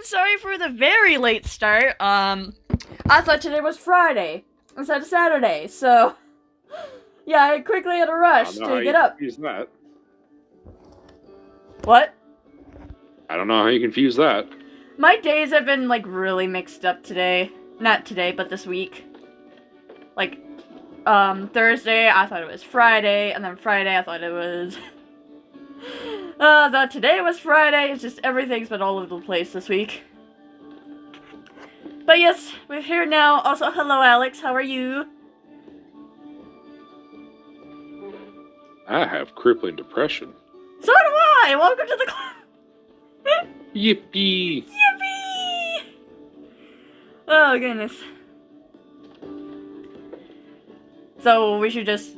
sorry for the very late start. I thought today was Friday instead of Saturday, so yeah, I quickly had to rush to get up. Confuse that. What? I don't know how you confuse that. My days have been, like, really mixed up today. Not today, but this week. Like, Thursday, I thought it was Friday, and then Friday, I thought it was... I thought today was Friday. It's just everything's been all over the place this week. But yes, we're here now. Also, hello, Alex. How are you? I have crippling depression. So do I! Welcome to the club! Yippee! Yippee! Oh, goodness. So, we should just...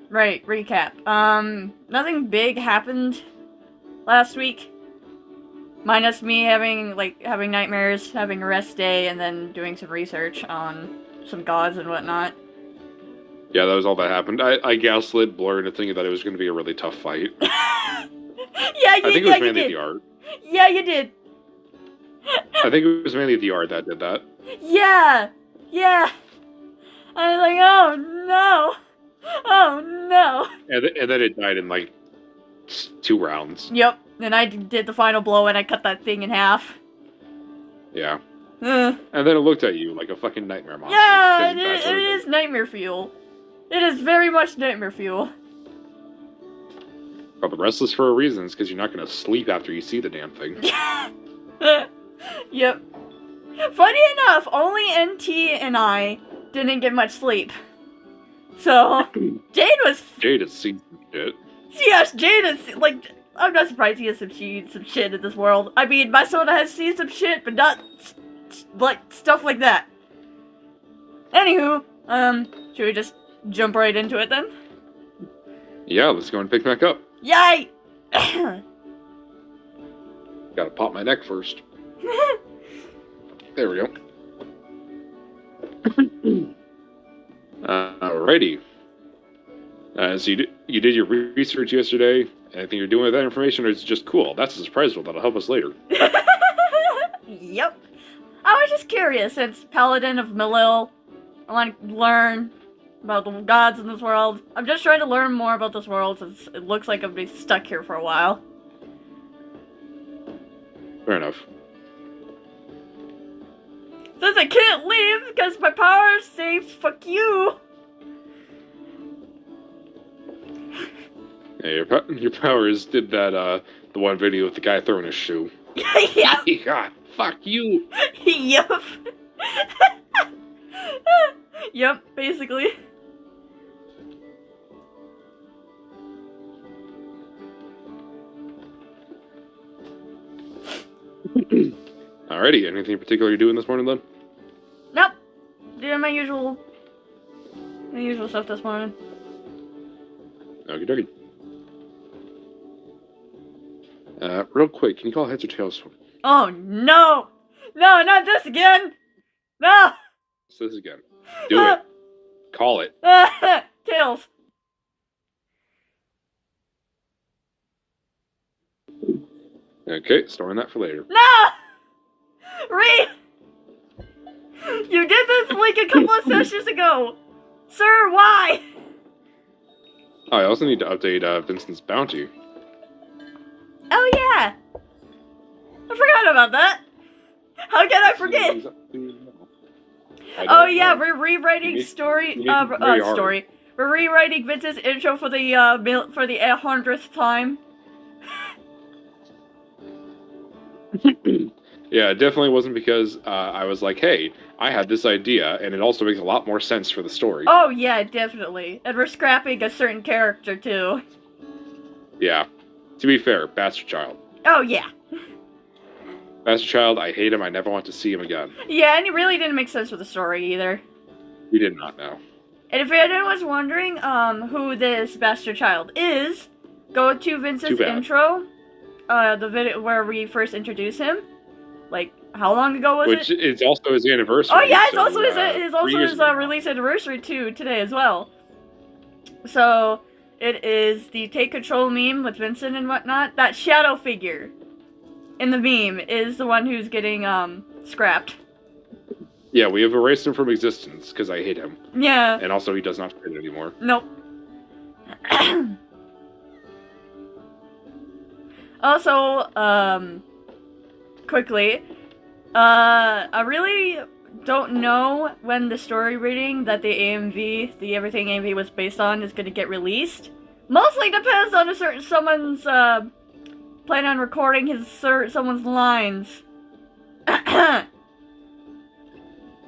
Right, recap. Nothing big happened last week. Minus me having nightmares, having a rest day, and then doing some research on some gods and whatnot. Yeah, that was all that happened. I gaslit Blur into thinking that it was going to be a really tough fight. Yeah, I think it was mainly the art. Yeah, you did. I think it was mainly the art that did that. Yeah! Yeah! I was like, oh no! Oh no! And then it died in like 2 rounds. Yep, and I did the final blow and I cut that thing in half. Yeah. And then it looked at you like a fucking nightmare monster. Yeah, it is nightmare fuel. It is very much nightmare fuel. Well, the rest is for a reason, because you're not going to sleep after you see the damn thing. Yep. Funny enough, only NT and I didn't get much sleep. So, Jade has seen some shit. Yes, Jade is, like, I'm not surprised he has some shit in this world. I mean, my soda has seen some shit, but not, like, stuff like that. Anywho, should we just jump right into it then? Yeah, let's go and pick back up. Yay! Gotta pop my neck first. There we go. Alrighty. So you did your research yesterday. Anything you're doing with that information, or is it just cool? That's a surprise that'll help us later. Yep. I was just curious, since Paladin of Melil, I want to learn about the gods in this world. I'm just trying to learn more about this world, since it looks like I'm going to be stuck here for a while. Fair enough. Since I can't leave because my power is safe, fuck you! Yeah, your powers did that, the one video with the guy throwing his shoe. Yeah. God, fuck you! Yup. Yep, basically. Alrighty, anything in particular you're doing this morning, then? Nope. Doing my usual stuff this morning. Okie dokie. Real quick, can you call heads or tails for me? Oh no! No, not this again! No! What's this again? Do it. Call it. Tails. Okay, storing that for later. No! You did this like a couple of sessions ago! Sir, why? Oh, I also need to update Vincent's bounty. Oh yeah! I forgot about that! How can I forget? Oh yeah, we're rewriting We're rewriting Vince's intro for the 100th time. Yeah, it definitely wasn't because I was like, hey, I had this idea, and it also makes a lot more sense for the story. Oh yeah, definitely. And we're scrapping a certain character too. Yeah. To be fair, Bastard Child. Oh yeah. Bastard Child, I hate him, I never want to see him again. Yeah, and it really didn't make sense for the story either. We did not know. And if anyone was wondering who this Bastard Child is, go to Vince's intro, the video where we first introduced him. Like, how long ago was it? Which is also his anniversary. Oh yeah, it's also his release anniversary too, today as well. So, it is the Take Control meme with Vincent and whatnot. That shadow figure. in the meme is the one who's getting scrapped. Yeah, we have erased him from existence because I hate him. Yeah. And also he does not fit anymore. Nope. Also, quickly, I really don't know when the story reading that the AMV, the Everything AMV was based on, is going to get released. Mostly depends on someone's plan on recording someone's lines. I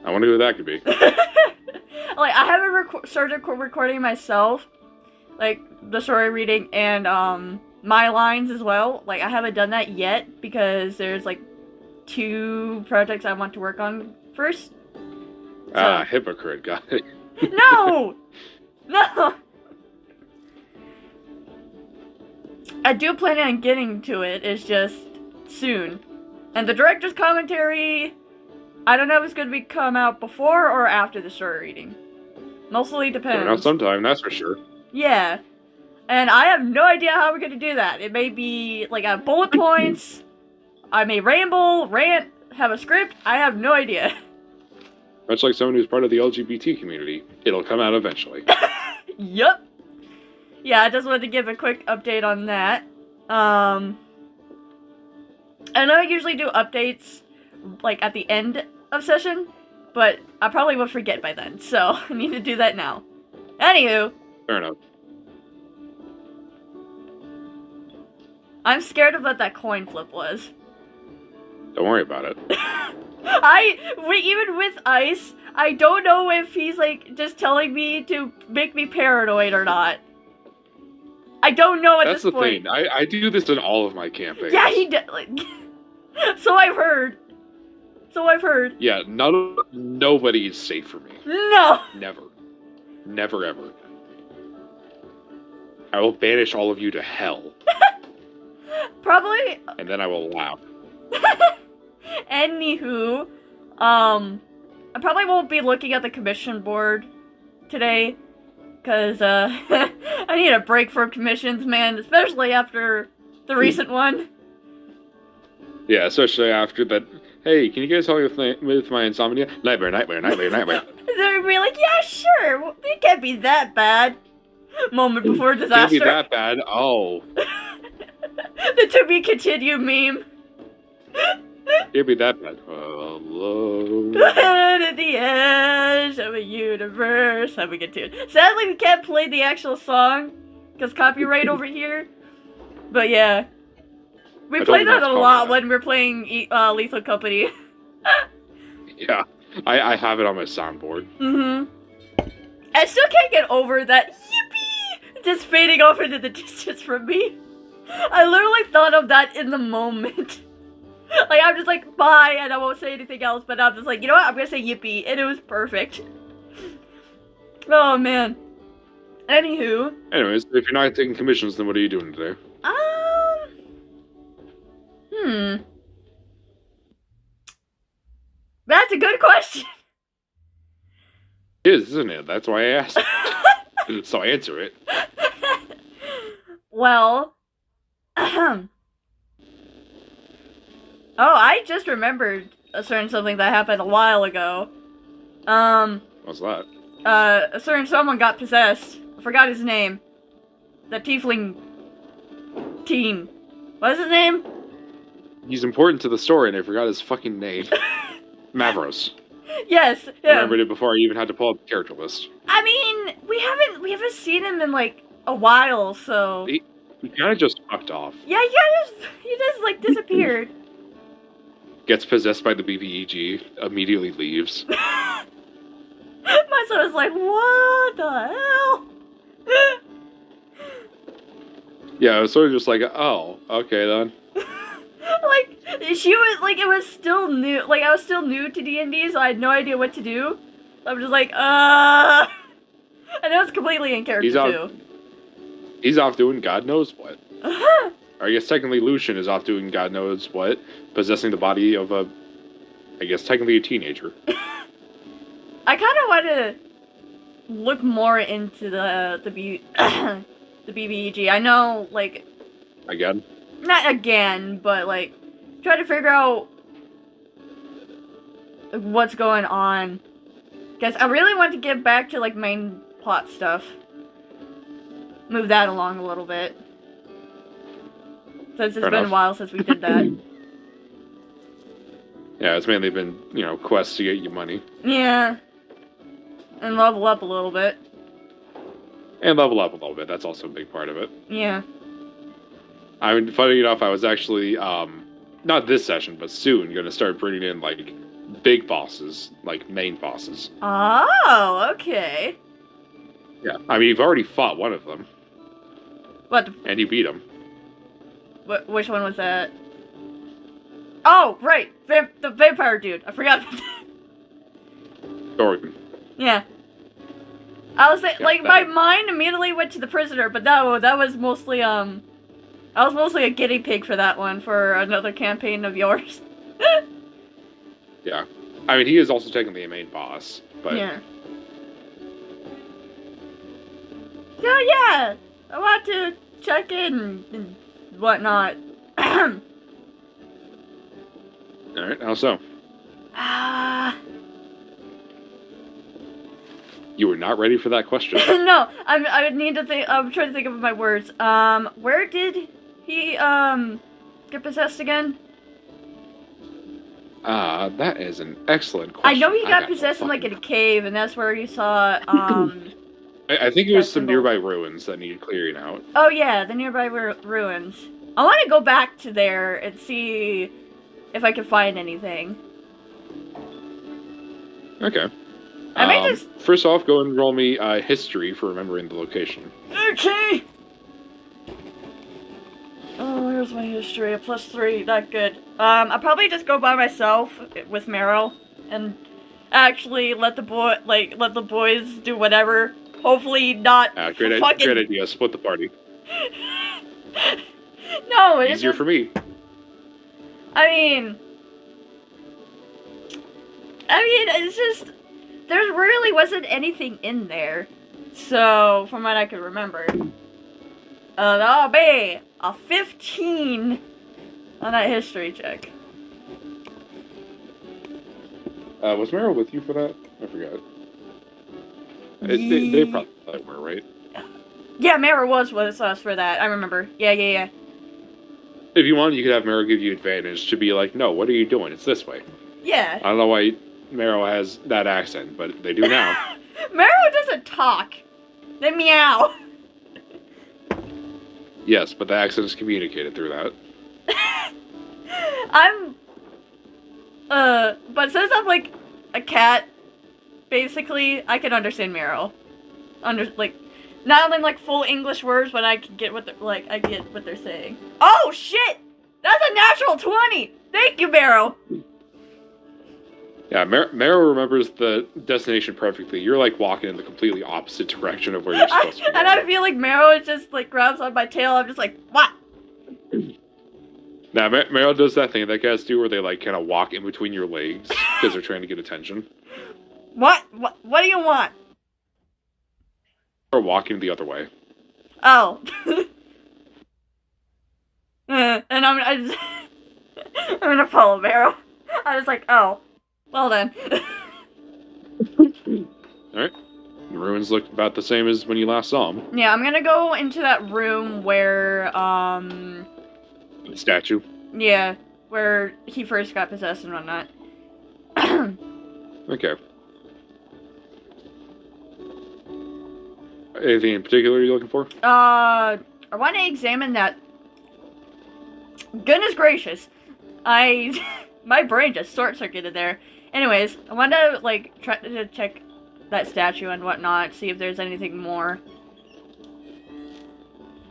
wonder who that could be. Like, I haven't started recording myself, like the story reading and my lines as well. Like, I haven't done that yet because there's like 2 projects I want to work on first. So... hypocrite, got it. No! No! I do plan on getting to it, it's just soon. And the director's commentary, I don't know if it's going to come out before or after the story reading. Mostly depends. Coming out sometime, that's for sure. Yeah. And I have no idea how we're going to do that. It may be, like, bullet points. I may ramble, rant, have a script. I have no idea. Much like someone who's part of the LGBT community. It'll come out eventually. Yup. Yeah, I just wanted to give a quick update on that. I know I usually do updates, like, at the end of session, but I probably will forget by then, so I need to do that now. Anywho. Fair enough. I'm scared of what that coin flip was. Don't worry about it. Even with Ice, I don't know if he's, like, just telling me to make me paranoid or not. I don't know at That's this the point. thing. I do this in all of my campaigns. Yeah, he does. Like, so I've heard. Yeah, nobody is safe for me. No. Never. Never ever. I will banish all of you to hell. Probably. And then I will laugh. Anywho, I probably won't be looking at the commission board today, because, I need a break from commissions, man, especially after the recent one. Yeah, especially after that, hey, can you guys help me with my insomnia? Nightmare. They're gonna be like, yeah, sure, well, it can't be that bad. Moment before disaster. Can't be that bad, oh. The to be continued meme. Can't be that bad. Hello. At the edge of a universe. Have a good tune. Sadly, we can't play the actual song because copyright over here. But yeah, we play that a lot when we're playing Lethal Company. Yeah, I have it on my soundboard. I still can't get over that yippee just fading off into the distance from me. I literally thought of that in the moment. Like, I'm just like, bye, and I won't say anything else, but I'm just like, you know what, I'm gonna say yippee, and it was perfect. Oh, man. Anywho. Anyways, if you're not taking commissions, then what are you doing today? That's a good question. It is, isn't it? That's why I asked. So answer it. Well, oh, I just remembered a certain something that happened a while ago. What's that? A certain someone got possessed. I forgot his name. The tiefling teen. What's his name? He's important to the story, and I forgot his fucking name. Mavros. Yes. I remembered it before I even had to pull up the character list. I mean, we haven't seen him in like a while, so He kind of just fucked off. yeah, he just like disappeared. Gets possessed by the BBEG, immediately leaves. My son was like, what the hell? Yeah, I was sort of just like, oh, okay then. Like, she was, like, it was still new, like, I was still new to D&D, so I had no idea what to do. So I'm just like, and it was completely in character, too. He's off doing God knows what. Or I guess technically Lucian is off doing God knows what, possessing the body of a, I guess technically a teenager. I kind of want to look more into the BBEG. I know, like... Again? Not again, but, like, try to figure out what's going on. Because I really want to get back to, like, main plot stuff. Move that along a little bit. Since it's been a while since we did that. Yeah, it's mainly been, you know, quests to get you money. Yeah. And level up a little bit. And level up a little bit, that's also a big part of it. Yeah. I mean, funny enough, I was actually, not this session, but soon, going to start bringing in, like, big bosses, like main bosses. Oh, okay. Yeah, I mean, you've already fought one of them. What? And you beat him. Which one was that? Oh, right! The vampire dude. I forgot. Gordon. Yeah. I was Yeah, like, my mind immediately went to the prisoner, but no, that was mostly, I was mostly a guinea pig for that one, for another campaign of yours. Yeah. I mean, he is also technically a main boss, but... Yeah. So, yeah! I want to check in and whatnot. Alright, how so? You were not ready for that question. No, I need to think, I'm trying to think of my words. Where did he, get possessed again? That is an excellent question. I know he got possessed in, like, in a cave, and that's where you saw, I think it was some nearby ruins that needed clearing out. Oh, yeah, the nearby ruins. I want to go back to there and see if I can find anything. Okay. I may just... First off, go and roll me history for remembering the location. Okay! Oh, here's my history. A +3, not good. I'll probably just go by myself with Meryl and actually let the boys do whatever. Hopefully not great idea. Split the party. No, it's easier for me. I mean, it's just there really wasn't anything in there. So, from what I can remember, that'll be a 15 on that history check. Was Meryl with you for that? I forgot. They probably were, right? Yeah, Meryl was with us for that. I remember. Yeah. If you want, you could have Meryl give you advantage to be like, no, what are you doing? It's this way. Yeah. I don't know why Meryl has that accent, but they do now. Meryl doesn't talk. They meow. Yes, but the accent is communicated through that. But since I'm like a cat, basically, I can understand Meryl. Not only like full English words, but I can get I get what they're saying. Oh shit! That's a natural 20! Thank you, Meryl! Yeah, Meryl remembers the destination perfectly. You're like walking in the completely opposite direction of where you're supposed to be. And I feel like Meryl just like grabs on my tail. I'm just like, what? Now, Meryl does that thing that guys do where they like kind of walk in between your legs because they're trying to get attention. What do you want? Or walking the other way. Oh. And I'm gonna follow Meryl. I was like, oh. Well then. Alright. The ruins look about the same as when you last saw them. Yeah, I'm gonna go into that room where, The statue? Yeah, where he first got possessed and whatnot. Okay. Anything in particular you're looking for? I want to examine that. Goodness gracious. My brain just short-circuited there. Anyways, I want to, like, try to check that statue and whatnot, see if there's anything more.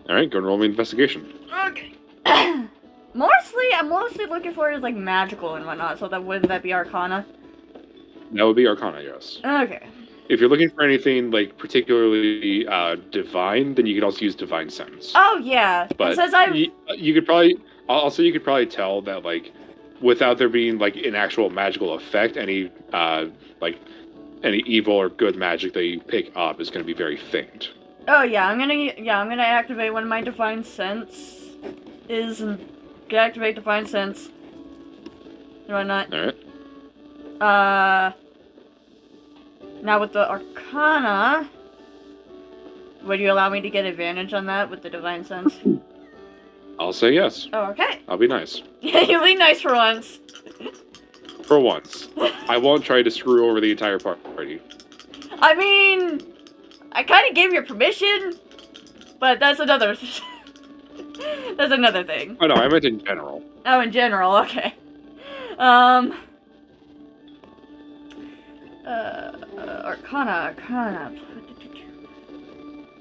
Alright, go and roll me investigation. Okay. I'm mostly looking for is, like, magical and whatnot, so wouldn't that be Arcana? That would be Arcana, yes. Okay. If you're looking for anything, like, particularly divine, then you could also use Divine Sense. Oh, yeah. But it says you could probably... Also, you could probably tell that, like, without there being, like, an actual magical effect, any evil or good magic that you pick up is going to be very faint. Oh, yeah, I'm gonna activate one of my Divine Sense. Activate Divine Sense. Do I not? Alright. Now with the Arcana, would you allow me to get advantage on that with the Divine Sense? I'll say yes. Oh, okay. I'll be nice. You'll be nice for once. For once. I won't try to screw over the entire party. I mean, I kind of gave you permission, but that's another... that's another thing. Oh no, I meant in general. Oh, in general, okay. Arcana.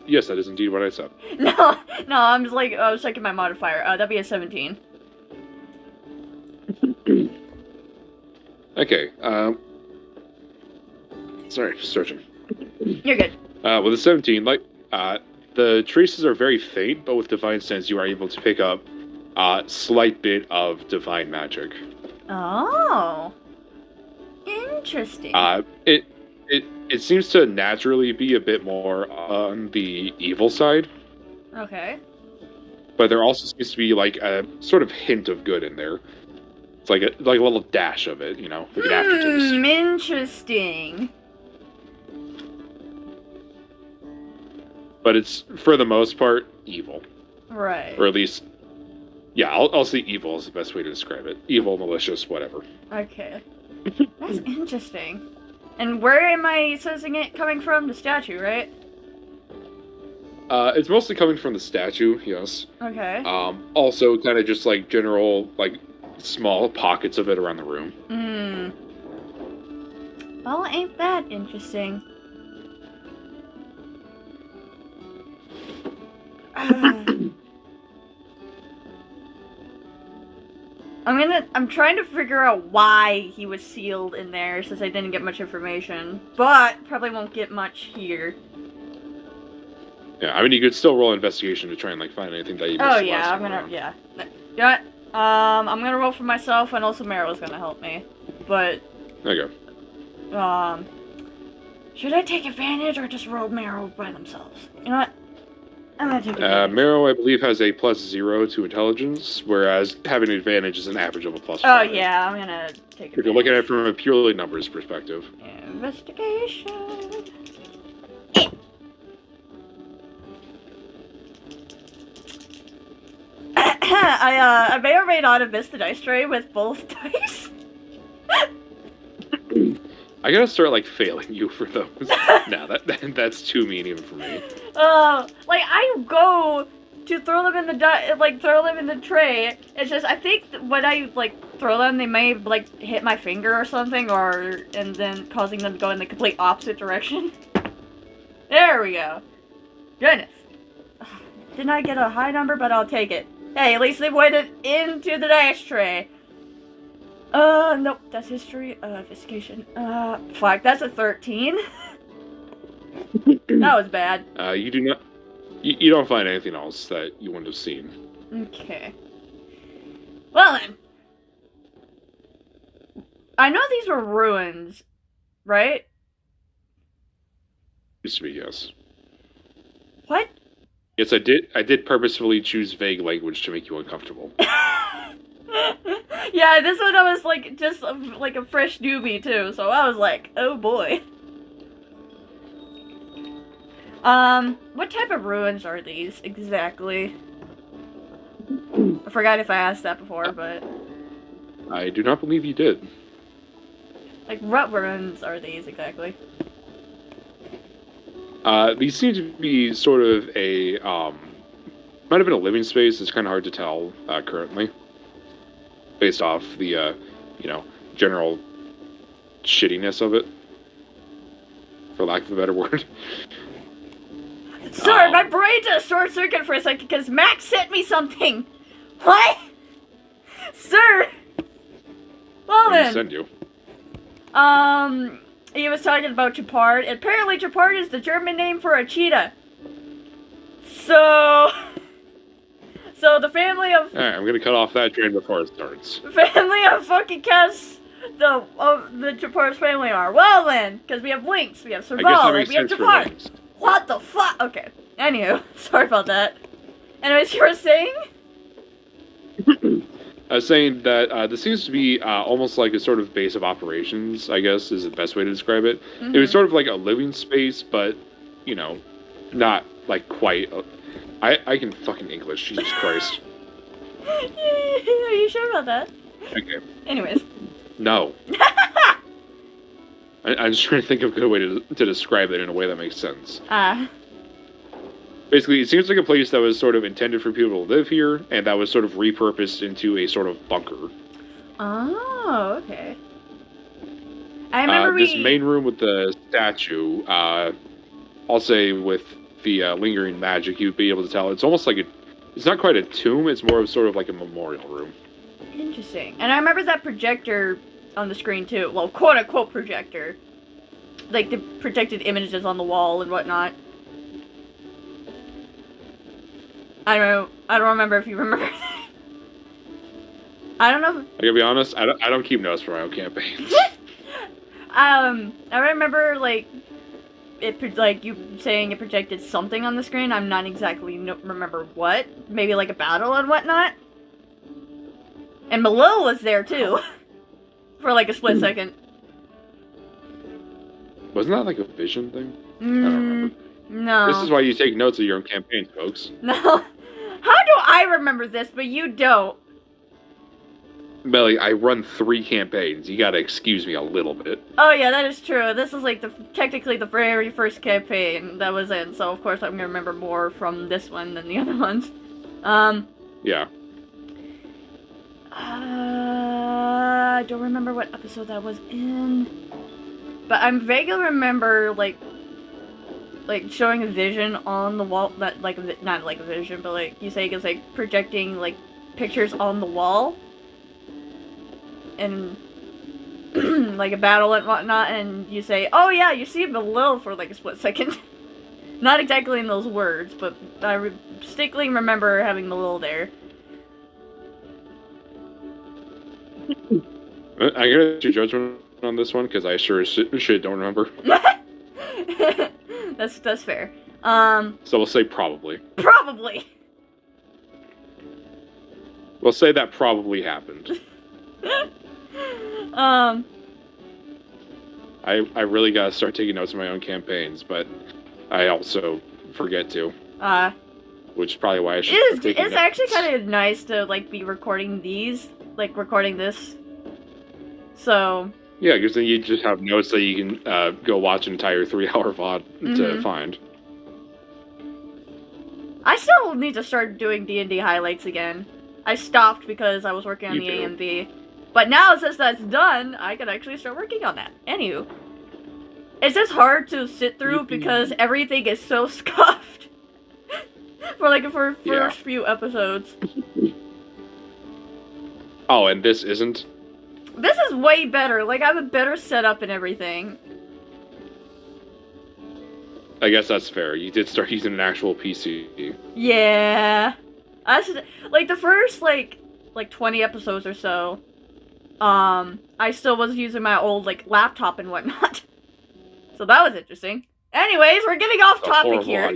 Yes, that is indeed what I said. No, I'm just like, I was checking my modifier. That'd be a 17. Okay, sorry, searching. You're good. With a 17, the traces are very faint, but with Divine Sense, you are able to pick up a slight bit of divine magic. Oh. Interesting. It seems to naturally be a bit more on the evil side. Okay. But there also seems to be like a sort of hint of good in there. It's like a little dash of it, you know, like an aftertaste. Interesting. But it's for the most part evil. Right. Or at least, yeah, I'll say evil is the best way to describe it. Evil, malicious, whatever. Okay. That's interesting. And where am I sensing it coming from? The statue, right? It's mostly coming from the statue, yes. Okay. Also kind of just like general, like, small pockets of it around the room. Well, ain't that interesting. I'm trying to figure out why he was sealed in there, since I didn't get much information. But, probably won't get much here. Yeah, I mean, you could still roll investigation to try and, like, find anything that you missed. Oh, yeah, I'm gonna roll for myself, and also Meryl's gonna help me. But... There you go. Should I take advantage, or just roll Meryl by themselves? You know what? I'm gonna take advantage. Meryl, I believe, has a +0 to intelligence, whereas having an advantage is an average of a +5. Oh, yeah, I'm gonna take advantage. If you're looking at it from a purely numbers perspective. Investigation. I may or may not have missed the dice tray with both dice. I gotta start, like, failing you for those. No, that's too mean even for me. Like, I go to throw them in the tray. It's just, I think when I, like, throw them, they may, like, hit my finger or something, and then causing them to go in the complete opposite direction. There we go. Goodness. Didn't I get a high number, but I'll take it. Hey, at least they went into the dice tray. Nope, that's history, investigation, fuck, that's a 13. That was bad. You do not, you don't find anything else that you wouldn't have seen. Okay. Well then. I know these were ruins, right? Used to be, yes. What? Yes, I did purposefully choose vague language to make you uncomfortable. Yeah, this one I was like, just like a fresh newbie too, so I was like, oh boy. What type of ruins are these exactly? I forgot if I asked that before, but... I do not believe you did. Like, what ruins are these exactly? These seem to be sort of a, might have been a living space. It's kind of hard to tell, currently. Based off the, you know, general shittiness of it. For lack of a better word. Sorry, my brain just short circuit for a second because Max sent me something. What? Sir. Well then. Send you. He was talking about Chapard. Apparently Chapard is the German name for a cheetah. So the family of... Alright, I'm gonna cut off that train before it starts. Family of fucking cats the Chapard's family are. Well then, because we have Lynx, we have Serval, and we have Chapard. What the fuck? Okay. Anywho, sorry about that. Anyways, you were saying? saying that this seems to be almost like a sort of base of operations, I guess, is the best way to describe it. Mm-hmm. It was sort of like a living space, but, you know, not like quite. I can fucking English, Jesus Christ. Are you sure about that? Okay. Anyways. No. I'm just trying to think of a good way to describe it in a way that makes sense. Basically, it seems like a place that was sort of intended for people to live here, and that was sort of repurposed into a sort of bunker. Oh, okay. I remember this main room with the statue, I'll say with the lingering magic, you'd be able to tell. It's almost like it's not quite a tomb, it's more of sort of like a memorial room. Interesting. And I remember that projector on the screen too. Well, quote-unquote projector. Like the projected images on the wall and whatnot. I don't remember if you remember that. I don't know. I gotta be honest, I don't keep notes for my own campaigns. I remember like you saying it projected something on the screen. I'm not exactly remember what. Maybe like a battle and whatnot. And Malil was there too, for like a split second. Wasn't that like a vision thing? I don't remember. No. This is why you take notes of your own campaign, folks. No. How do I remember this, but you don't? Melly, I run 3 campaigns. You gotta excuse me a little bit. Oh yeah, that is true. This is like technically the very first campaign that was in, so of course I'm gonna remember more from this one than the other ones. Yeah. I don't remember what episode that was in, but I vaguely remember like showing a vision on the wall, that like not like a vision, but like you say it's like projecting like pictures on the wall, and like a battle and whatnot, and you say, oh yeah, you see him a little for like a split second. Not exactly in those words, but I distinctly remember having the little there. I gotta your judgment on this one because I sure shit don't remember. That's fair. So we'll say probably. Probably. We'll say that probably happened. I really gotta start taking notes of my own campaigns, but I also forget to. Which is probably why I should. It's actually kind of nice to like be recording these, like recording this. So. Yeah, because then you just have notes that you can go watch an entire 3-hour VOD to find. I still need to start doing D&D highlights again. I stopped because I was working on the AMV. But now, since that's done, I can actually start working on that. Anywho. It's just hard to sit through because everything is so scuffed. for first few episodes. Oh, and this isn't? This is way better. Like, I have a better setup and everything. I guess that's fair. You did start using an actual PC. Yeah. Like, the first, like 20 episodes or so, I still was using my old, like, laptop and whatnot. So that was interesting. Anyways, we're getting off topic here.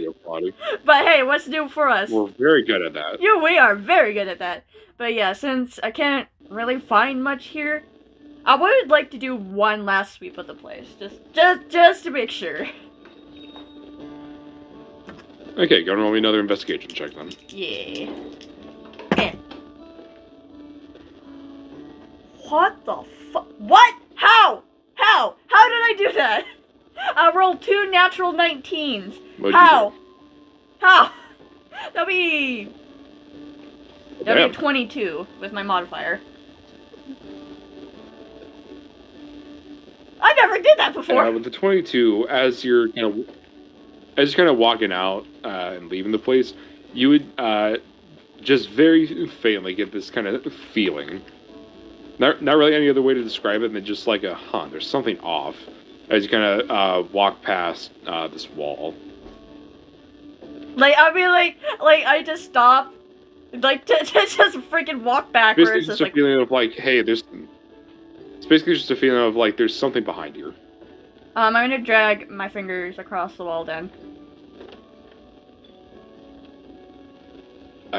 But hey, what's new for us? We're very good at that. Yeah, we are very good at that. But yeah, since I can't really find much here, I would like to do one last sweep of the place, just to make sure. Okay, go and roll me another investigation check then. Yeah. What the fuck? What? How? How did I do that? I rolled 2 natural 19s. How? That'd be a 22 with my modifier. I never did that before. With the 22, as you're kind of walking out and leaving the place, you would just very faintly get this kind of feeling. Not really any other way to describe it than just like there's something off as you kind of walk past this wall. Like, I mean, like I just stop, like, to just freaking walk backwards. Basically just a feeling of like, hey, it's basically just a feeling of like there's something behind you. I'm gonna drag my fingers across the wall then.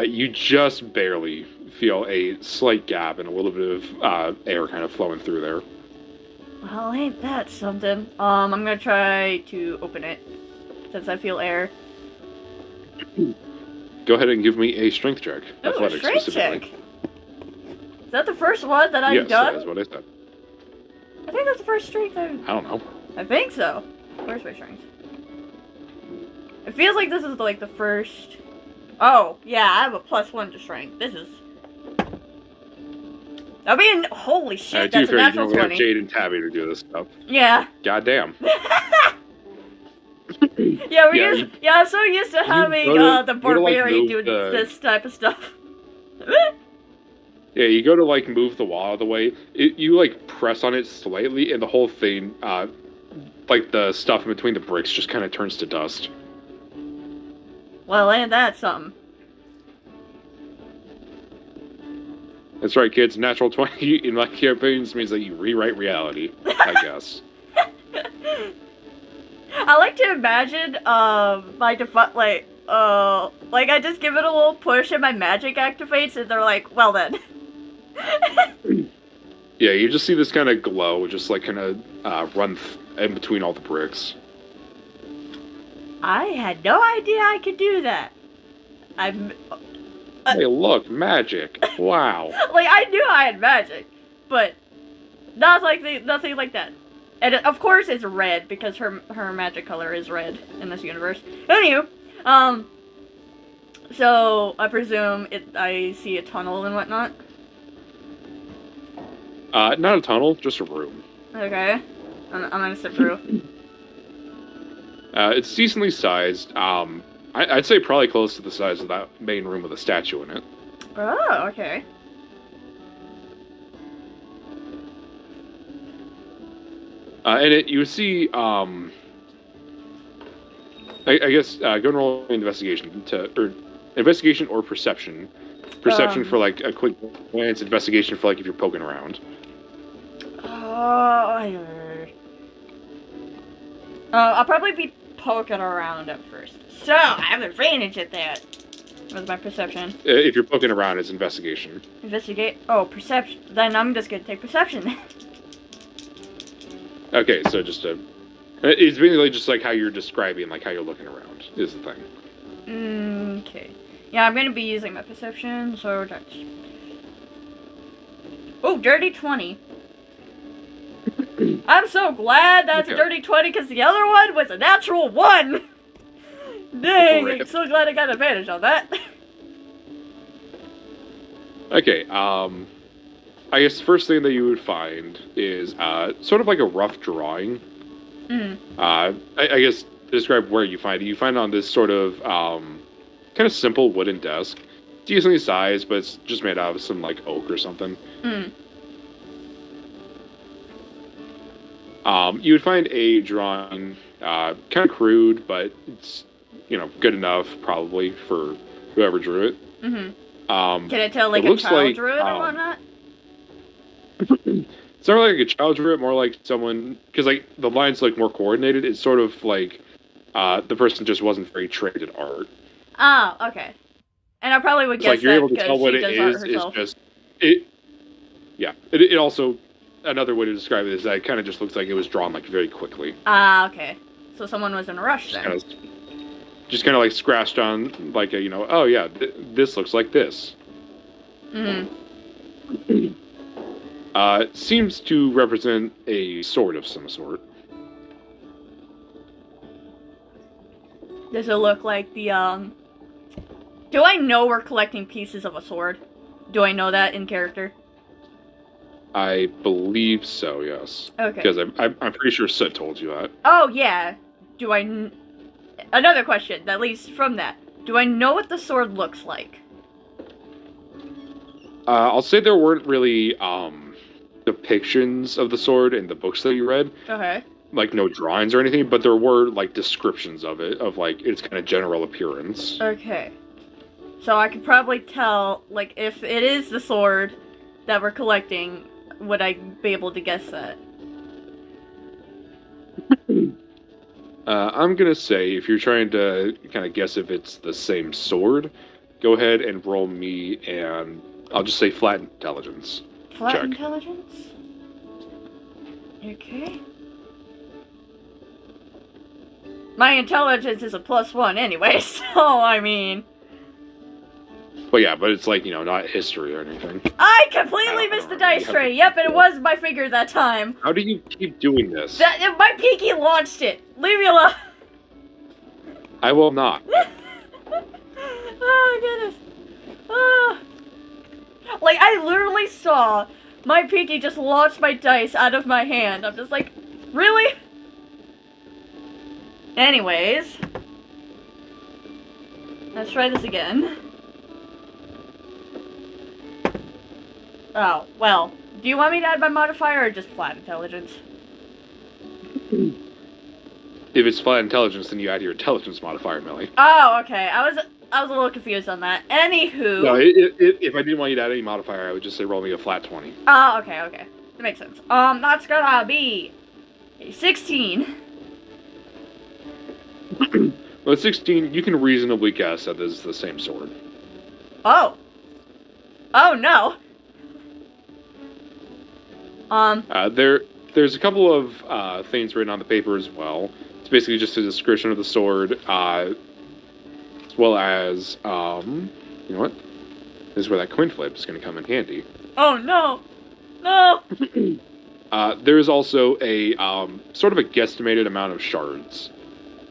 You just barely feel a slight gap and a little bit of air kind of flowing through there. Well, ain't that something? I'm gonna try to open it since I feel air. Go ahead and give me a strength check. Ooh, Athletics strength specifically. check. Is that the first one that I've done? Yes, that is what I said. I think that's the first strength I've... I don't know. I think so. Where's my strength? It feels like this is like the first... Oh, yeah, I have a +1 to strength. This is... I mean, holy shit, that's a natural 20. You don't have Jade and Tabby to do this stuff. Yeah. Goddamn. I'm so used to having the barbarian do this type of stuff. Yeah, you go to, like, move the wall out of the way. You, like, press on it slightly, and the whole thing, like, the stuff in between the bricks just kind of turns to dust. Well, ain't that something? That's right, kids. Natural 20 in my campaigns means that you rewrite reality, I guess. I like to imagine, my default, like I just give it a little push and my magic activates, and they're like, well then. Yeah, you just see this kind of glow, just like kind of run in between all the bricks. I had no idea I could do that. Hey, look, magic! Wow. Like, I knew I had magic, but nothing like that. And of course it's red, because her magic color is red in this universe. Anywho, so I presume I see a tunnel and whatnot? Not a tunnel, just a room. Okay. I'm gonna step through. It's decently sized. I'd say probably close to the size of that main room with a statue in it. Oh, okay. And you see, I guess, go and roll investigation investigation or perception. Perception for like a quick glance, investigation for like if you're poking around. I'll probably be poking around at first. So, I have an advantage at that. With my perception. If you're poking around, it's investigation. Investigate? Oh, perception. Then I'm just gonna take perception. Okay, so just it's basically just like how you're describing, like how you're looking around, is the thing. Okay. Yeah, I'm gonna be using my perception, so that's... Oh, dirty 20. I'm so glad that's a dirty 20, because the other one was a natural 1! Dang, I'm so glad I got advantage on that. Okay, I guess the first thing that you would find is sort of like a rough drawing. I guess describe where you find it. You find it on this sort of kind of simple wooden desk, decently sized, but it's just made out of some like oak or something. You would find a drawing, kind of crude, but it's good enough probably for whoever drew it. Can I tell like a child drew it or whatnot? It's not really like a child drew it, more like someone, because like the lines look more coordinated. It's sort of like the person just wasn't very trained in art. Oh, okay. And I probably would guess like you're that able to tell what it is. It's just it. Yeah. It also, another way to describe it is that it kind of just looks like it was drawn like very quickly. Ah, okay. So someone was in a rush then. Just kind of like scratched on like a oh yeah, this looks like this. Seems to represent a sword of some sort. Does it look like the, Do I know we're collecting pieces of a sword? Do I know that in character? I believe so, yes. Okay. Because I'm pretty sure Sid told you that. Oh, yeah. Another question that leads from that. Do I know what the sword looks like? I'll say there weren't really, depictions of the sword in the books that you read. Okay. Like, no drawings or anything, but there were, like, descriptions of it, of, like, its kind of general appearance. Okay. So I could probably tell, like, if it is the sword that we're collecting, would I be able to guess that? I'm gonna say, if you're trying to kind of guess if it's the same sword, go ahead and roll me an I'll just say flat intelligence. Flat Check. intelligence? Okay. My intelligence is a +1 anyway, so I mean... But yeah, but it's like, you know, not history or anything. I completely missed the dice tray! Yep, and it was my finger that time. How do you keep doing this? My pinky launched it! Leave me alone! I will not. Oh, goodness. Oh. Like, I literally saw my pinky just launch my dice out of my hand. I'm just like, really? Anyways. Let's try this again. Oh, well. Do you want me to add my modifier or just flat intelligence? If it's flat intelligence, then you add your intelligence modifier, Millie. Oh, okay. I was a little confused on that. Anywho. No, if I didn't want you to add any modifier, I would just say roll me a flat 20. Oh, okay. That makes sense. That's gonna be a 16. Well, 16, you can reasonably guess that this is the same sword. Oh. Oh, no. There's a couple of things written on the paper as well. It's basically just a description of the sword, as well as, you know what? This is where that coin flip is going to come in handy. Oh, no. No. There is also a, sort of a guesstimated amount of shards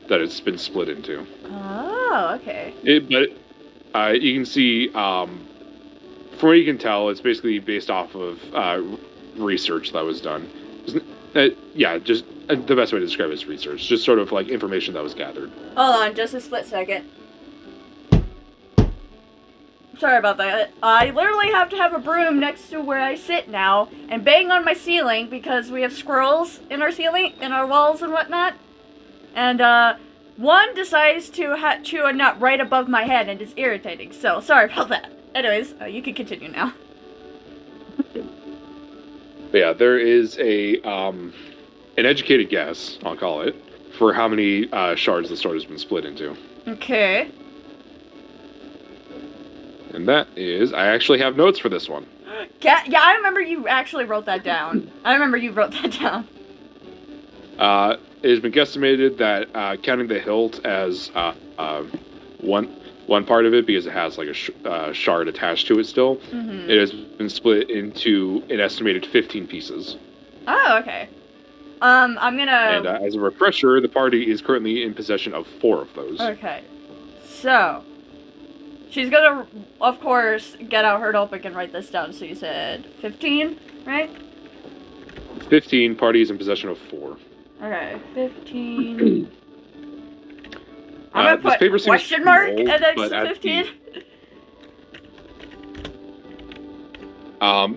that it's been split into. Oh, okay. But you can see, from what you can tell, it's basically based off of research that was done. Yeah, just the best way to describe it is research. Just sort of like information that was gathered. Hold on, just a split second. Sorry about that. I literally have to have a broom next to where I sit now and bang on my ceiling because we have squirrels in our ceiling, in our walls and whatnot. And one decides to chew a nut right above my head and it's irritating. So sorry about that. Anyways, you can continue now. But yeah, there is an educated guess, I'll call it, for how many shards the sword has been split into. Okay. And that is, I actually have notes for this one. Yeah, I remember you actually wrote that down. It has been guesstimated that counting the hilt as one part of it, because it has like a shard attached to it still, it has been split into an estimated 15 pieces. Oh, okay. I'm gonna... And as a refresher, the party is currently in possession of 4 of those. Okay. So, she's gonna, of course, get out her notebook and write this down. So you said 15, right? 15, party is in possession of 4. Okay, 15... I'm this gonna paper put seems question mark old, and then but 15.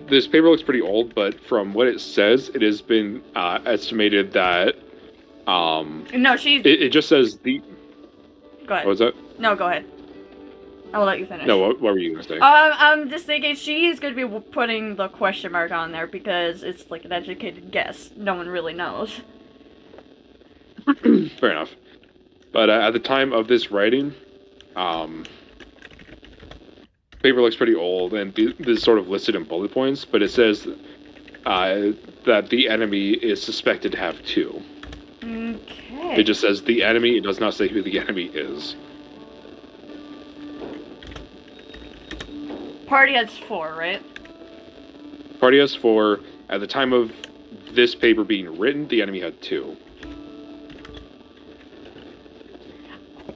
This paper looks pretty old, but from what it says, it has been estimated that No, she's... It just says the... Go ahead. What was that? No, go ahead. I'll let you finish. No, what were you going to say? I'm just thinking she's going to be putting the question mark on there because it's like an educated guess. No one really knows. Fair enough. But at the time of this writing, paper looks pretty old, and this is sort of listed in bullet points, but it says that the enemy is suspected to have 2. Okay. It just says the enemy, it does not say who the enemy is. Party has 4, right? Party has 4. At the time of this paper being written, the enemy had 2.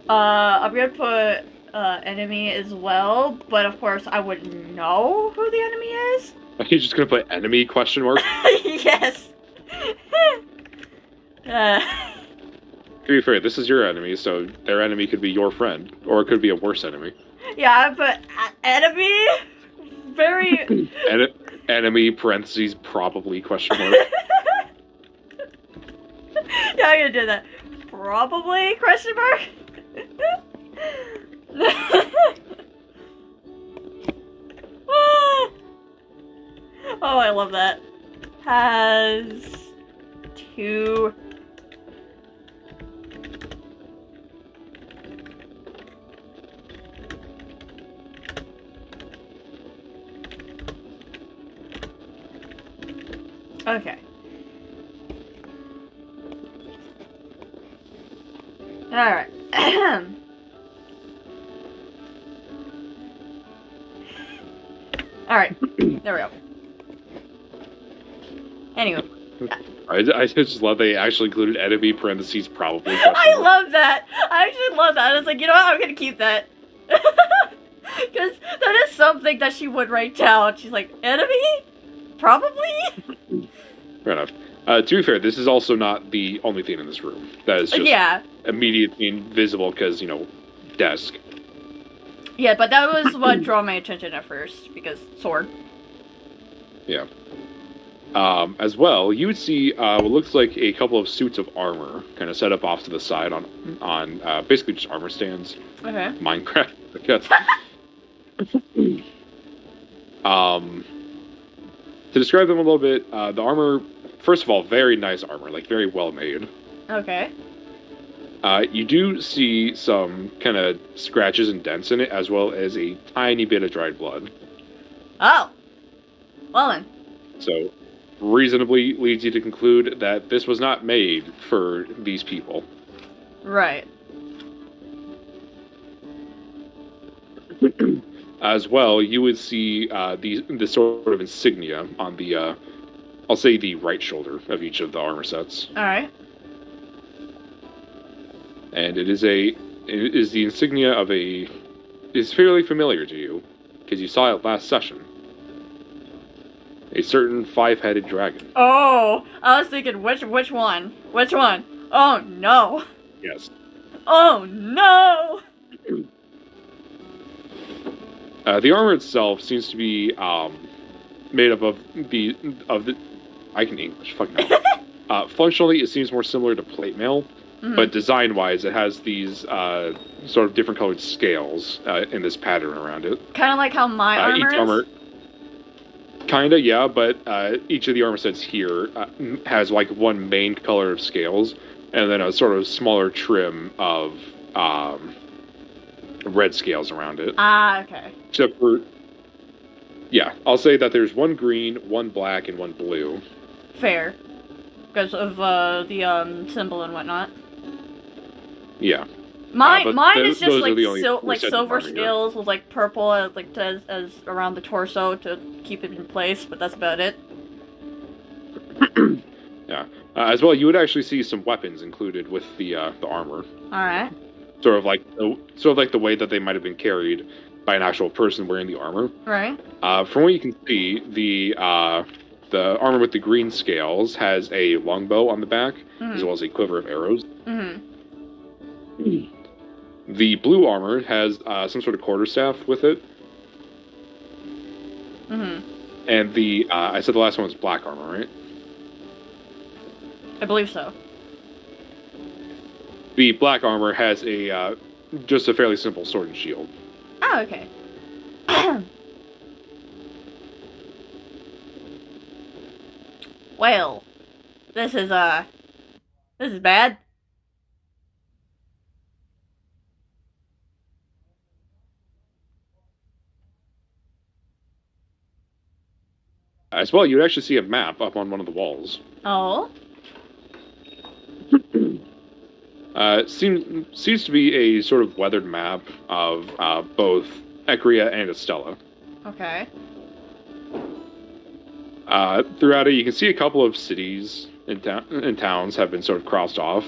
I'm gonna put enemy as well, but of course I wouldn't know who the enemy is. Are you just gonna put enemy question mark? Yes. To be fair, this is your enemy, so their enemy could be your friend, or it could be a worse enemy. Yeah, but enemy? Very... Enemy, parentheses, probably, question mark. Yeah, I'm gonna do that. Probably, question mark? Oh, I love that. Has 2... Okay. Alright. Alright. There we go. Anyway. I just love they actually included enemy parentheses probably. I love that. I actually love that. I was like, you know what? I'm gonna keep that. Because that is something that she would write down. She's like, enemy? Probably? Fair enough. To be fair, this is also not the only thing in this room. That is just immediately invisible because, desk. Yeah, but that was what drew my attention at first, because sword. Yeah. As well, you would see what looks like a couple of suits of armor kind of set up off to the side on basically just armor stands. Okay. Minecraft, I guess. To describe them a little bit, the armor, first of all, very nice armor, like very well made. Okay. You do see some kind of scratches and dents in it, as well as a tiny bit of dried blood. Oh. Well then. So, reasonably leads you to conclude that this was not made for these people. Right. As well, you would see the sort of insignia on the, I'll say the right shoulder of each of the armor sets. Alright. And it is the insignia of is fairly familiar to you, because you saw it last session. A certain 5-headed dragon. Oh, I was thinking, which one? Which one? Oh no. Yes. Oh no. The armor itself seems to be made up of the. I can English. Fuck no. Functionally, it seems more similar to plate mail, but design-wise, it has these sort of different colored scales in this pattern around it. Kind of like how my armor is. Kinda, yeah, but each of the armor sets here has like one main color of scales, and then a sort of smaller trim of red scales around it. Ah, okay. Except for, yeah, I'll say that there's one green, one black, and one blue. Fair. Because of the symbol and whatnot. Yeah. Mine is just like silver here. scales with like purple as around the torso to keep it in place, but that's about it. Yeah. As well, you would actually see some weapons included with the armor. All right. Sort of like the way that they might have been carried by an actual person wearing the armor. Right. From what you can see, the armor with the green scales has a longbow on the back, as well as a quiver of arrows. The blue armor has some sort of quarterstaff with it. And the I said the last one was black armor, right? I believe so. The black armor has just a fairly simple sword and shield. Oh, okay. Well, this is bad. As well, you'd actually see a map up on one of the walls. Oh. Seems to be a sort of weathered map of both Ecria and Estella. Okay. Throughout it, you can see a couple of cities and towns have been sort of crossed off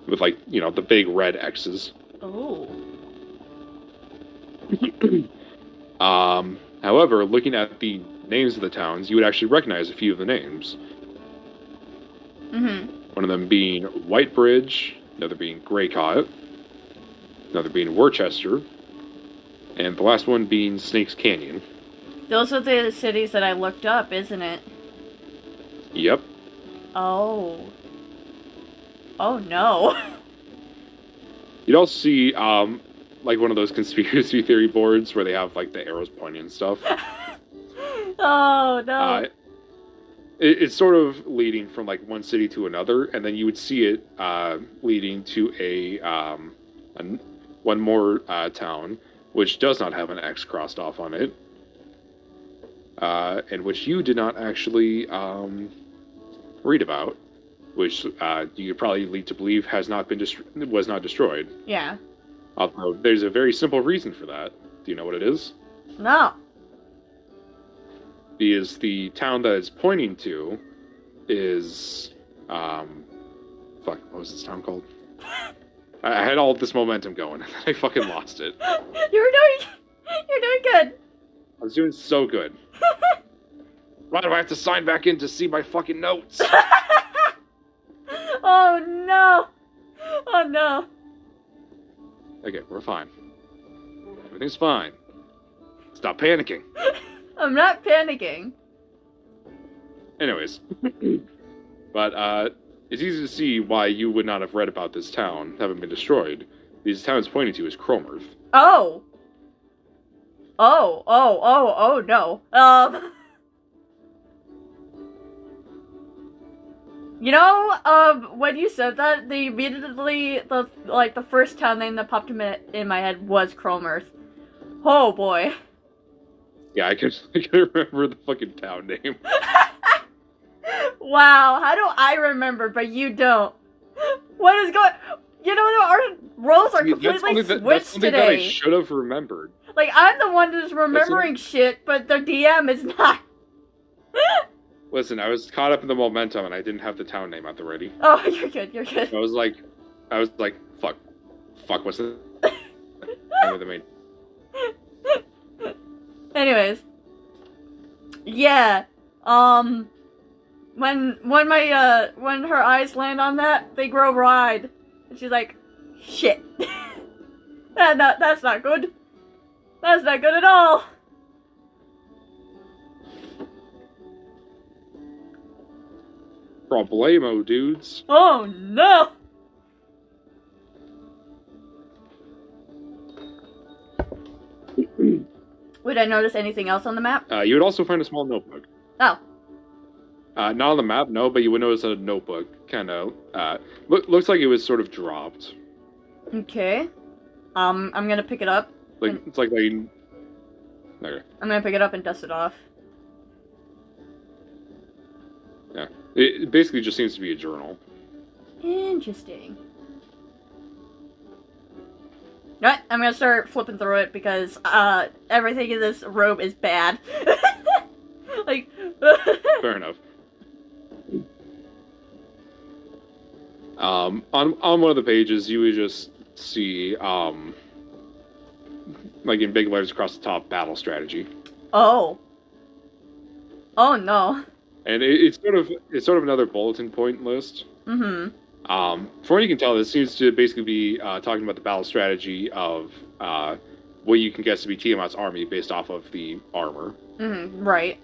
with, like, the big red X's. Oh. However, looking at the names of the towns, you would actually recognize a few of the names. One of them being Whitebridge, another being Greycott, another being Worcester, and the last one being Snakes Canyon. Those are the cities that I looked up, isn't it? Yep. Oh. Oh no. You'd also see, like one of those conspiracy theory boards where they have, like, the arrows pointing and stuff. Oh, no. It's sort of leading from, like, one city to another, and then you would see it leading to one more town, which does not have an X crossed off on it. and which you did not actually read about, which you could probably lead to believe was not destroyed. Yeah. Although there's a very simple reason for that. Do you know what it is? No. Because the town that it's pointing to is fuck, what was this town called? I had all of this momentum going, and then I fucking lost it. You're doing good. I was doing so good. Why do I have to sign back in to see my fucking notes? Oh no. Oh no. Okay, we're fine. Everything's fine. Stop panicking. I'm not panicking. Anyways. But, it's easy to see why you would not have read about this town having been destroyed. These towns pointing to is Cromerth. Oh. Oh, no. You know, when you said that, the first town name that popped in my head was Cromerth. Oh boy. Yeah, I could remember the fucking town name. Wow, how do I remember, but you don't? What is going... You know, our roles are completely switched that's something today. that I should have remembered. Like, I'm the one that's remembering shit, but the DM is not. Listen, I was caught up in the momentum and I didn't have the town name at the ready. Oh, you're good, you're good. I was like, fuck, what's the name of the main? Anyways. Yeah, when her eyes land on that, they grow wide. And she's like, shit. That's not good. That's not good at all. Problemo, dudes. Oh no. Would I notice anything else on the map? You would also find a small notebook. Oh. Not on the map, no, but you would notice a notebook. Kind of, looks like it was sort of dropped. Okay. I'm gonna pick it up. Like, it's like they... Okay. I'm gonna pick it up and dust it off. Yeah. It basically just seems to be a journal. Interesting. Alright, I'm gonna start flipping through it because, everything in this robe is bad. Like... Fair enough. On one of the pages, you would just see, like in big letters across the top, battle strategy. Oh. Oh no. And it's sort of another bulletin point list. Mm-hmm. From what you can tell, this seems to basically be talking about the battle strategy of what you can guess to be Tiamat's army based off of the armor. Mm-hmm. Right.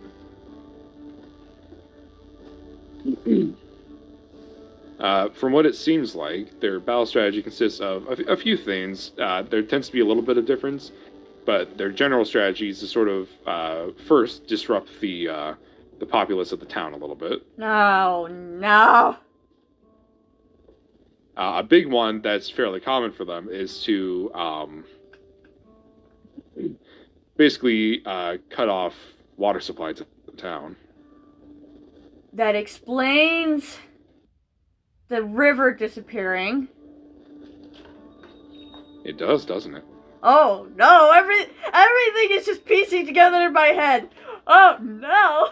From what it seems like, their battle strategy consists of a few things. There tends to be a little bit of difference, but their general strategy is to sort of first disrupt the populace of the town a little bit. No, no. A big one that's fairly common for them is to basically cut off water supply to the town. That explains the river disappearing. It does, doesn't it? Oh no, everything is just piecing together in my head. Oh no.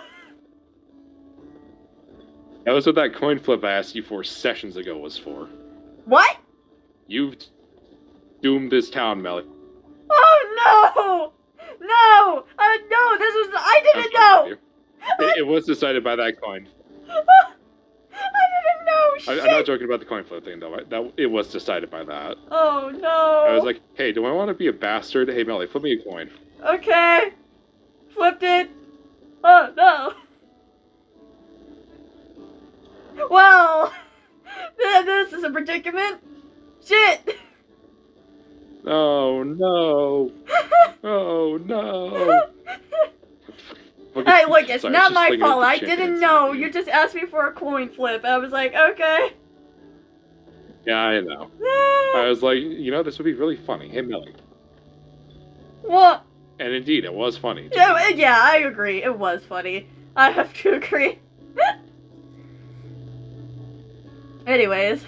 That was what that coin flip I asked you for sessions ago was for. What? You've doomed this town, Melly. Oh no! No! No, this was... I didn't know! It was decided by that coin. I didn't know, shit! I'm not joking about the coin flip thing, though. It was decided by that. Oh no! I was like, hey, do I want to be a bastard? Hey, Melly, flip me a coin. Okay. Flipped it. Oh no. Well, this is a predicament. Shit. Oh no. Oh no. Hey, look, it's Sorry, not my slinging fault. at the I chicken didn't and know. stuff. You just asked me for a coin flip. I was like, okay. Yeah, I know. I was like, you know, this would be really funny. Hey, Melly. What? And indeed, it was funny. Yeah, I agree. It was funny. I have to agree. Anyways.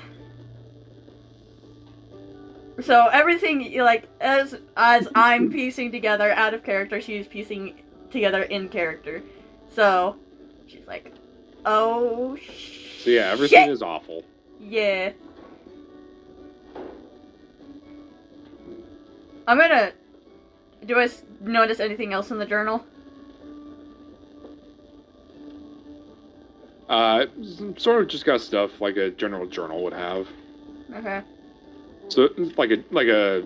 So everything, like, as I'm piecing together out of character, she's piecing together in character. So, she's like, oh, So yeah, everything is awful. Yeah. I'm gonna... Do I notice anything else in the journal? Sort of just got stuff like a general journal would have. Okay. So like a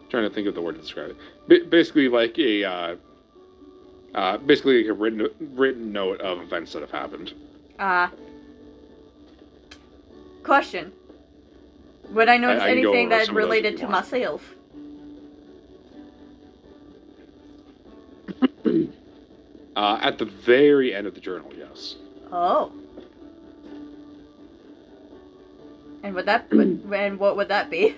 trying to think of the word to describe it. Basically like a written note of events that have happened. Question. Would I notice anything that related to myself? At the very end of the journal, yes. Oh. And what would that be?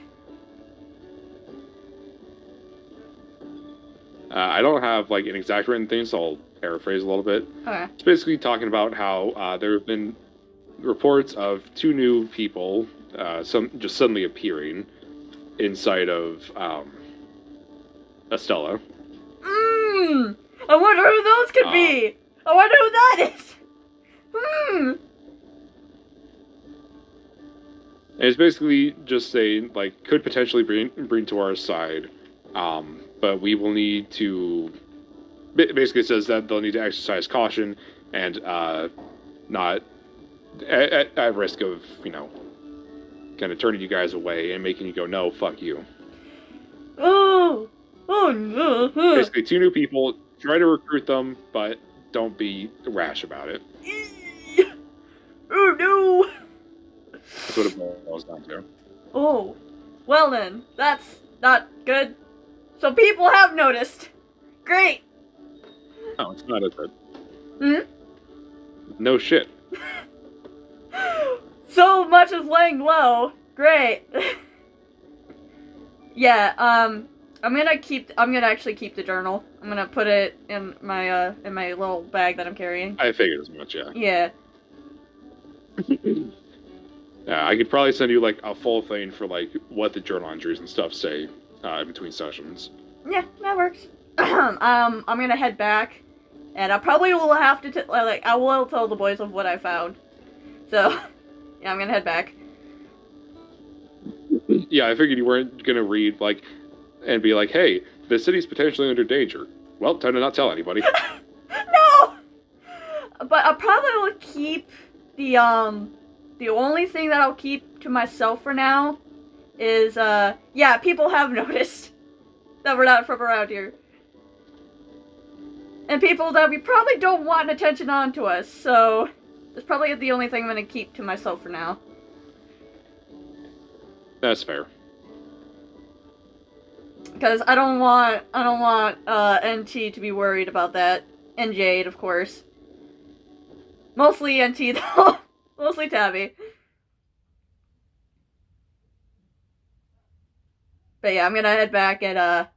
I don't have like an exact written thing, so I'll paraphrase a little bit. Okay. It's basically talking about how there have been reports of 2 new people, some just suddenly appearing inside of Estella. I wonder who those could be. I wonder who that is. And it's basically just saying like could potentially bring to our side, but we will need to. Basically, it says that they'll need to exercise caution and not at risk of kind of turning you guys away and making you go no, fuck you. Oh no. Basically, 2 new people. Try to recruit them, but don't be rash about it. Oh no. That's what it boils down to. Oh, well then, that's not good. So people have noticed. Great. No, it's not as good. No shit. So much is laying low. Great. Yeah, I'm gonna actually keep the journal. I'm gonna put it in my little bag that I'm carrying. I figured as much, yeah. Yeah. Yeah, I could probably send you like a full thing for like what the journal entries and stuff say in between sessions. Yeah, that works. I'm gonna head back, and I probably will have to I will tell the boys of what I found. So, yeah, I'm gonna head back. Yeah, I figured you weren't gonna read like and be like, "Hey, the city's potentially under danger." Well, time to not tell anybody. No. But I probably will keep the only thing that I'll keep to myself for now is yeah, people have noticed that we're not from around here. And people that we probably don't want attention on to us, so it's probably the only thing I'm gonna keep to myself for now. That's fair. Because I don't want NT to be worried about that. And Jade, of course. Mostly NT though. Mostly Tabby. But yeah, I'm gonna head back and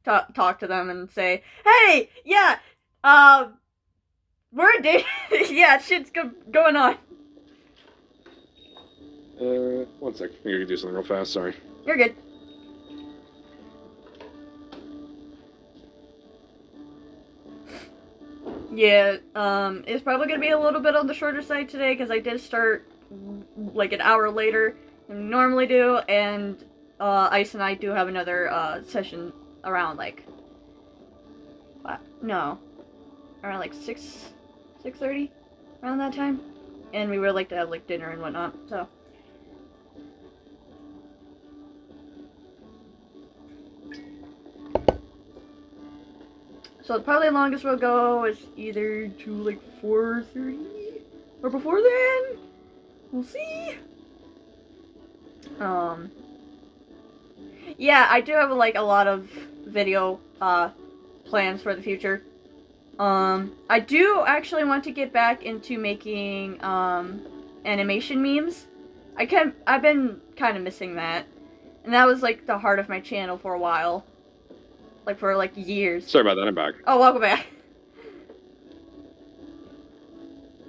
talk to them and say, hey, yeah, we're dating. Yeah, shit's going on. 1 sec. I'm gonna do something real fast. Sorry. You're good. Yeah, it's probably gonna be a little bit on the shorter side today because I did start like an hour later than we normally do, and Ice and I do have another session around like what? No, around like 6:30, around that time, and we would like to have like dinner and whatnot. So probably the longest we'll go is either to like 4:30 or before then. We'll see. Yeah, I do have like a lot of video plans for the future. I do actually want to get back into making animation memes. I've been kind of missing that. And that was like the heart of my channel for a while. Like, for, like, years. Sorry about that, I'm back. Oh, welcome back.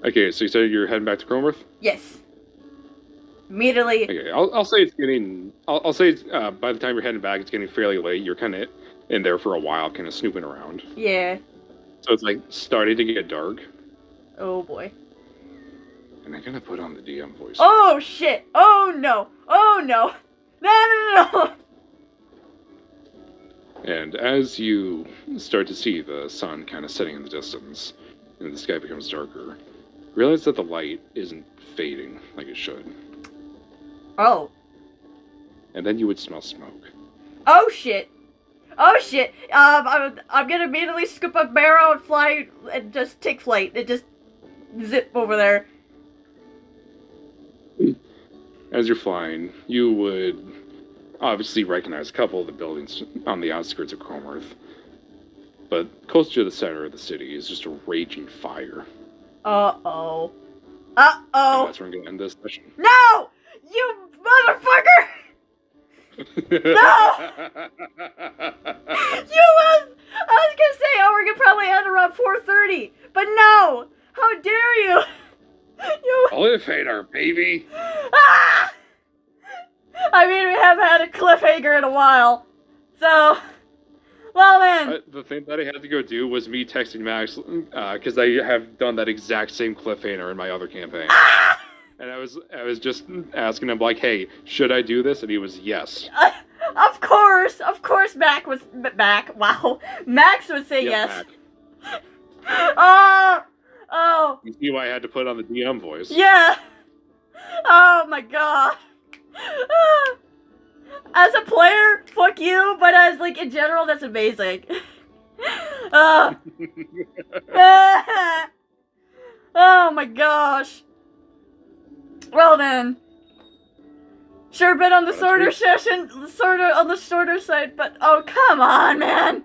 Okay, so you said you're heading back to Cromarth? Yes. Immediately. Okay, I'll say it's getting... I'll say by the time you're heading back, it's getting fairly late. You're kind of in there for a while, kind of snooping around. Yeah. So it's, like, starting to get dark. Oh, boy. And I gotta put on the DM voice. Oh, shit! Oh, no! Oh, no! No! And as you start to see the sun kind of setting in the distance, and the sky becomes darker, realize that the light isn't fading like it should. Oh. And then you would smell smoke. Oh, shit! Oh, shit! I'm gonna immediately scoop up Barrow and fly and just take flight and just zip over there. As you're flying, you would obviously recognize a couple of the buildings on the outskirts of Cromarth. But closer to the center of the city is just a raging fire. Uh-oh. And Uh-oh. that's where I'm going to end this session. No! You motherfucker! No! You was... I was gonna say, oh, we're gonna probably end around 4:30. But no! How dare you! You... Cliffhanger, baby! Ah! I mean, we haven't had a cliffhanger in a while. So... Well then... The thing that I had to go do was me texting Max, because I have done that exact same cliffhanger in my other campaign. Ah! And I was just asking him, like, hey, should I do this? And he was, yes. Of course Max would say yes. Mac. Oh. You see why I had to put on the DM voice? Yeah. Oh my god. As a player, fuck you, but as, like, in general, that's amazing. Oh my gosh. Well then. Sure been on the shorter side, but oh, come on, man.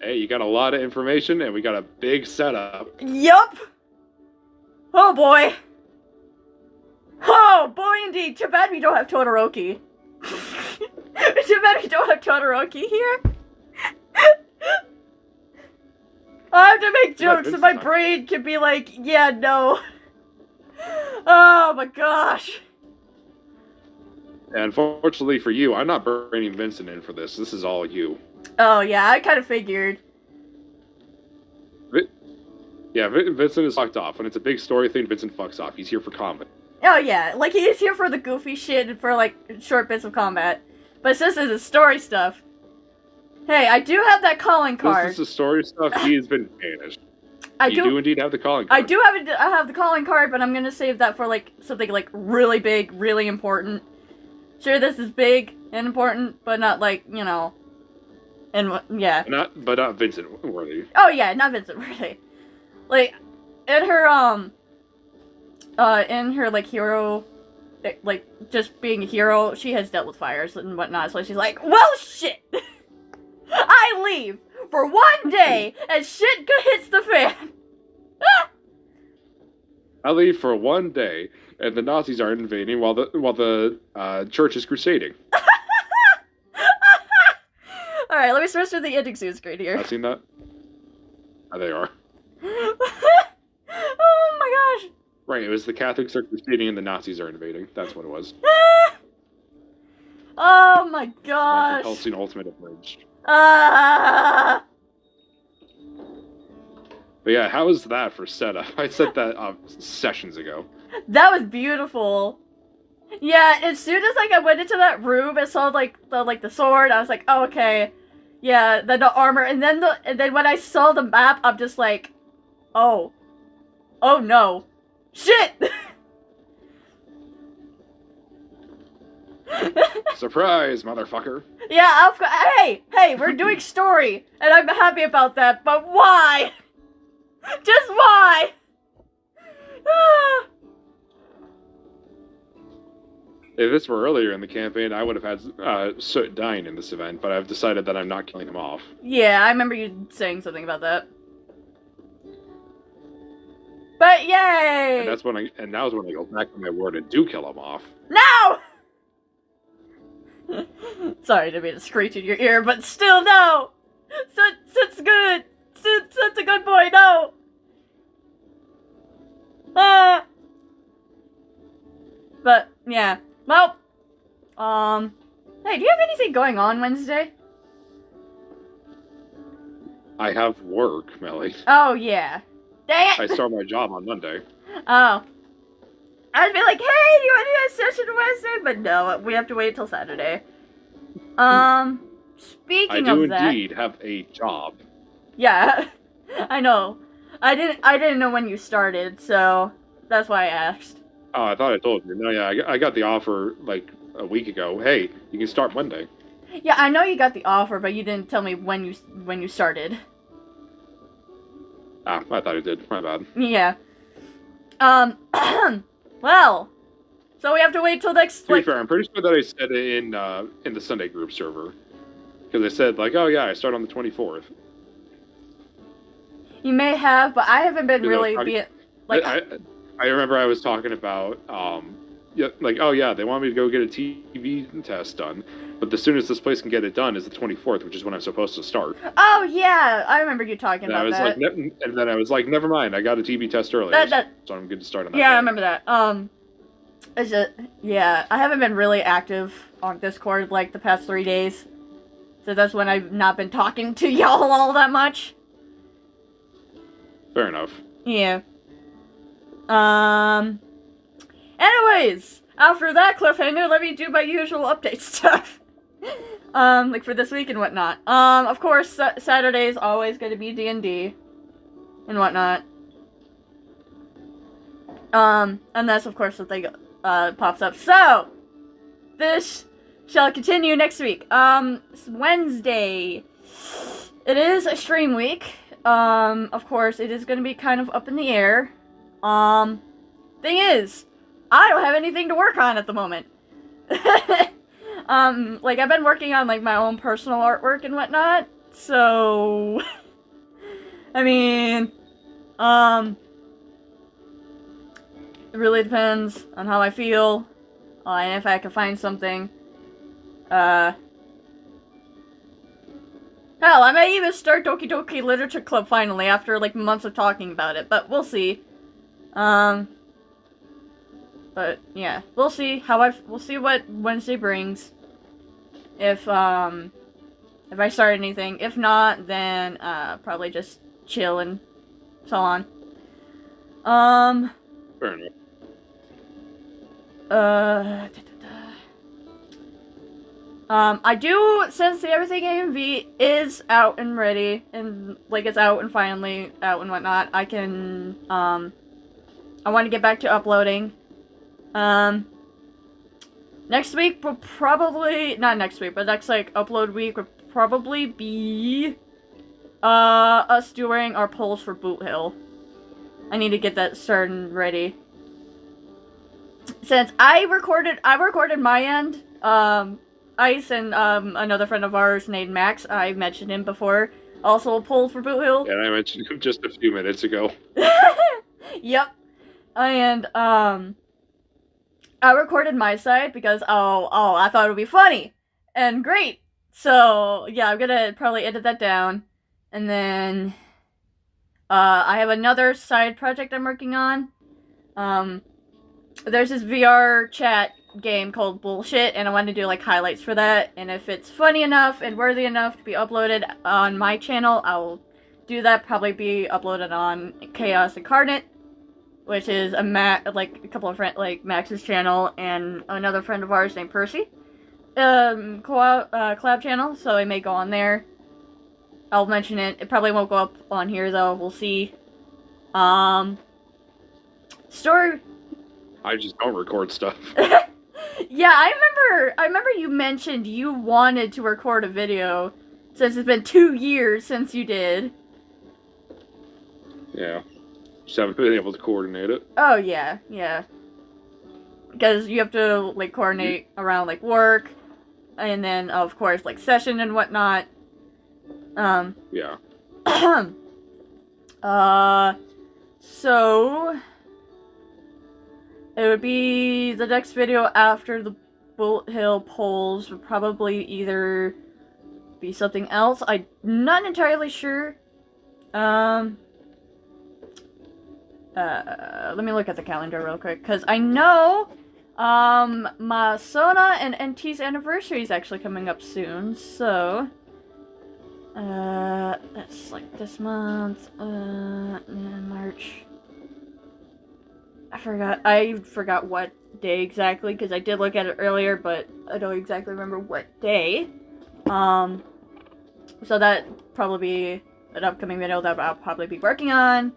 Hey, you got a lot of information, and we got a big setup. Yup. Oh boy. Oh boy, indeed. Too bad we don't have Todoroki. Too bad we don't have Todoroki here. I have to make jokes so my brain can be like, yeah, no. Oh my gosh. And unfortunately for you, I'm not bringing Vincent in for this. This is all you. Oh yeah, I kind of figured. Yeah, Vincent is fucked off. When it's a big story thing, Vincent fucks off. He's here for combat. Oh yeah, like he's here for the goofy shit and for like short bits of combat. But since this is story stuff, hey, I do have that calling card. This is the story stuff. He has been banished. You do indeed have the calling I card. do have the calling card, but I'm gonna save that for like something like really big, really important. Sure, this is big and important, but not like, you know, and yeah. But not Vincent worthy. Oh yeah, not Vincent worthy. Like in her like hero, like just being a hero, she has dealt with fires and whatnot. So she's like, well, shit. I leave for one day, and shit hits the fan. I leave for one day, and the Nazis are invading while the church is crusading. All right, let me switch to the ending screen here. I've seen that. Oh, they are. Oh my gosh. Right, it was the Catholics are crusading and the Nazis are invading. That's what it was. Oh my gosh. Helsing Ultimate Abridged. Ah. But yeah, how was that for setup? I said that sessions ago. That was beautiful. Yeah, as soon as like I went into that room and saw like the sword, I was like, oh, okay, yeah, then the armor, and then when I saw the map, I'm just like, oh no, shit. Surprise, motherfucker. Yeah, hey, we're doing story, and I'm happy about that, but why? Just why? If this were earlier in the campaign, I would have had Soot dying in this event, but I've decided that I'm not killing him off. Yeah, I remember you saying something about that. But yay! And that was when I go back to my word and do kill him off. No! Sorry to be a screech in your ear, but still no! Sid's good. Sid's a good boy. No. But yeah. Well. Hey, do you have anything going on Wednesday? I have work, Melly. Oh yeah. Dang it. I start my job on Monday. Oh. I'd be like, hey, do you want to do a session Wednesday? But no, we have to wait till Saturday. Speaking of that, I do indeed have a job. Yeah, I know. I didn't know when you started, so that's why I asked. Oh, I thought I told you. No, yeah, I got the offer like a week ago. Hey, you can start Monday. Yeah, I know you got the offer, but you didn't tell me when you started. Ah, I thought I did. My bad. Yeah. Well, so we have to wait till next. To be fair, I'm pretty sure that I said it in the Sunday group server, because I said like, oh yeah, I start on the 24th. You may have, but I haven't been really like. I remember I was talking about yeah, like, oh yeah, they want me to go get a TV test done, but the soonest this place can get it done is the 24th, which is when I'm supposed to start. Oh yeah, I remember you talking about that. And then I was like, never mind, I got a TV test earlier, so I'm good to start on that. Yeah, day. I remember that. It's just, yeah, I haven't been really active on Discord like the past 3 days, so that's when I've not been talking to y'all all that much. Fair enough. Yeah. Anyways, after that cliffhanger, let me do my usual update stuff. Like for this week and whatnot. Of course, Saturday is always going to be D&D and whatnot. And that's of course what they pops up. So, this shall continue next week. It's Wednesday. It is a stream week. Of course, it is going to be kind of up in the air. Thing is, I don't have anything to work on at the moment. Like, I've been working on, like, my own personal artwork and whatnot, so... I mean, it really depends on how I feel, and if I can find something. Hell, I may even start Doki Doki Literature Club finally, after, like, months of talking about it, but we'll see. But, yeah, we'll see we'll see what Wednesday brings. If I start anything. If not, then, probably just chill and so on. Fair enough. I do, since the Everything AMV is out and ready, and, like, it's out and finally out and whatnot, I can, I want to get back to uploading. Next week will probably, not next week, but next, like, upload week would probably be, us doing our polls for Boot Hill. I need to get that started and ready. Since I recorded my end, Ice and, another friend of ours named Max, I mentioned him before, also polled for Boot Hill. Yeah, I mentioned him just a few minutes ago. Yep. And, I recorded my side because, I thought it would be funny and great. So, yeah, I'm gonna probably edit that down. And then, I have another side project I'm working on. There's this VR chat game called Bullshit, and I want to do, like, highlights for that. And if it's funny enough and worthy enough to be uploaded on my channel, I'll do that. Probably be uploaded on Chaos Incarnate, which is a couple of Max's channel and another friend of ours named Percy, collab channel. So it may go on there. I'll mention it. It probably won't go up on here though. We'll see. Story. I just don't record stuff. Yeah, I remember you mentioned you wanted to record a video since it's been 2 years since you did. Yeah. Just haven't been able to coordinate it. Oh, yeah. Because you have to, like, coordinate around, like, work, and then, of course, like, session and whatnot. Yeah. So... it would be the next video after the Bullet Hill polls would probably either be something else. I'm not entirely sure. Let me look at the calendar real quick, because I know, Masona and NT's anniversary is actually coming up soon, so, that's like this month, March. I forgot what day exactly, because I did look at it earlier, but I don't exactly remember what day. So that probably be an upcoming video that I'll probably be working on.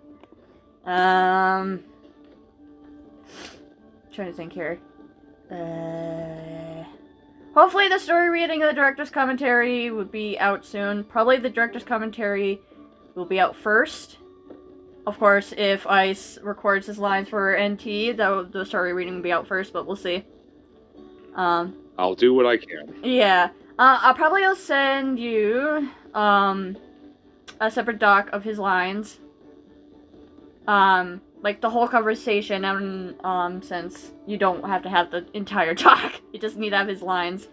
Trying to think here. Hopefully the story reading of the director's commentary would be out soon. Probably the director's commentary will be out first. Of course, if Ice records his lines for NT, the story reading will be out first, but we'll see. I'll do what I can. Yeah. I'll probably send you, a separate doc of his lines. Like the whole conversation, and, since you don't have to have the entire doc, you just need to have his lines.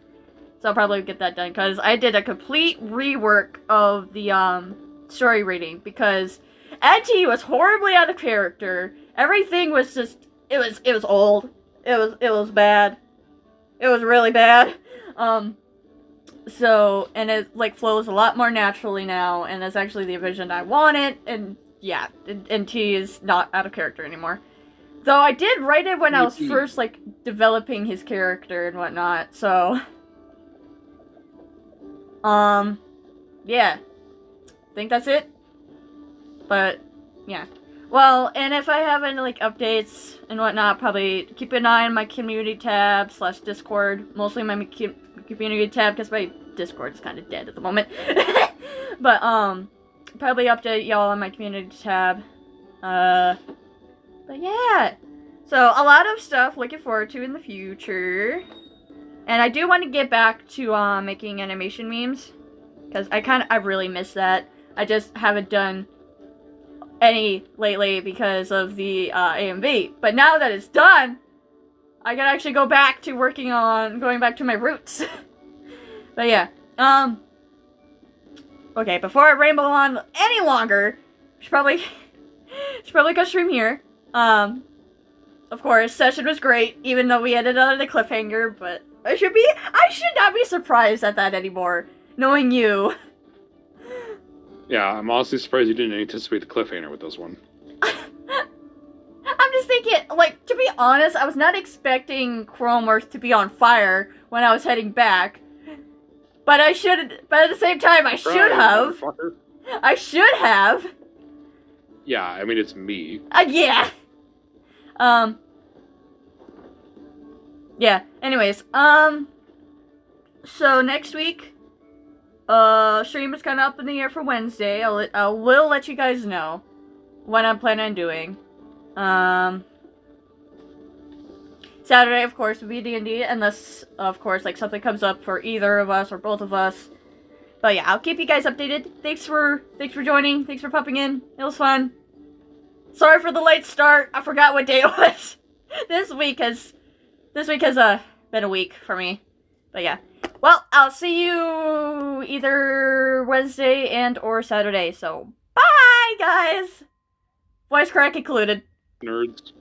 So I'll probably get that done, because I did a complete rework of the, story reading, because NT was horribly out of character. Everything was just, it was old. It was bad. It was really bad. So, and it, like, flows a lot more naturally now, and it's actually the vision I wanted, and yeah, NT is not out of character anymore. Though I did write it when I was first, like, developing his character and whatnot, so... yeah. I think that's it. But, yeah. Well, and if I have any, like, updates and whatnot, probably keep an eye on my community tab / Discord. Mostly my community tab, because my Discord is kind of dead at the moment. But, probably update y'all on my community tab. But yeah. So, a lot of stuff looking forward to in the future. And I do want to get back to, making animation memes. Because I really miss that. I just haven't done any lately because of the, AMV. But now that it's done, I can actually go back to going back to my roots. But yeah, okay, before I ramble on any longer, should probably go stream here. Of course, session was great, even though we ended on a cliffhanger, but I should not be surprised at that anymore, knowing you. Yeah, I'm honestly surprised you didn't anticipate the cliffhanger with this one. I'm just thinking, like, to be honest, I was not expecting Chrome Earth to be on fire when I was heading back. But at the same time, I should have. I should have. Yeah, I mean, it's me. Yeah. Yeah, anyways, so next week, stream is kind of up in the air for Wednesday. I will let you guys know what I'm planning on doing. Saturday, of course, will be D&D, unless, of course, like, something comes up for either of us or both of us. But yeah, I'll keep you guys updated. Thanks for joining. Thanks for popping in. It was fun. Sorry for the late start. I forgot what day it was. This week has been a week for me. But yeah. Well, I'll see you either Wednesday and or Saturday. So, bye, guys. Voice crack included. Nerds.